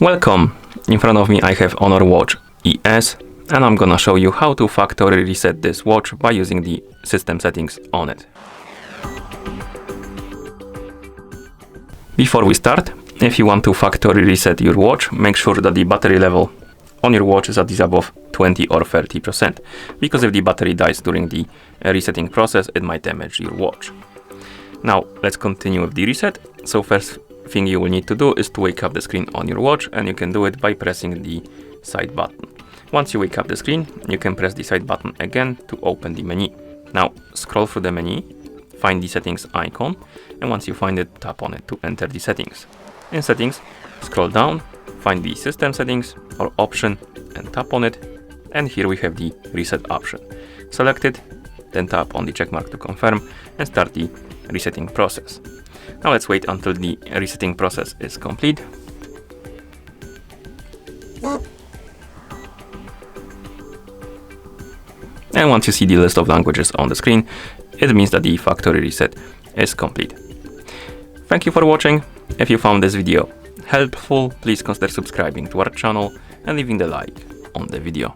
Welcome! In front of me I have Honor Watch ES, and I'm gonna show you how to factory reset this watch by using the system settings on it. Before we start, if you want to factory reset your watch, make sure that the battery level on your watch is at least above 20 or 30%, because if the battery dies during the resetting process, it might damage your watch. Now let's continue with the reset. So first thing you will need to do is to wake up the screen on your watch, and you can do it by pressing the side button. Once you wake up the screen, you can press the side button again to open the menu. Now scroll through the menu, find the settings icon, and once you find it, tap on it to enter the settings. In settings, scroll down, find the system settings or option and tap on it, and here we have the reset option. Select it, then tap on the check mark to confirm and start the resetting process. Now let's wait until the resetting process is complete. And once you see the list of languages on the screen, it means that the factory reset is complete. Thank you for watching. If you found this video helpful, please consider subscribing to our channel and leaving the like on the video.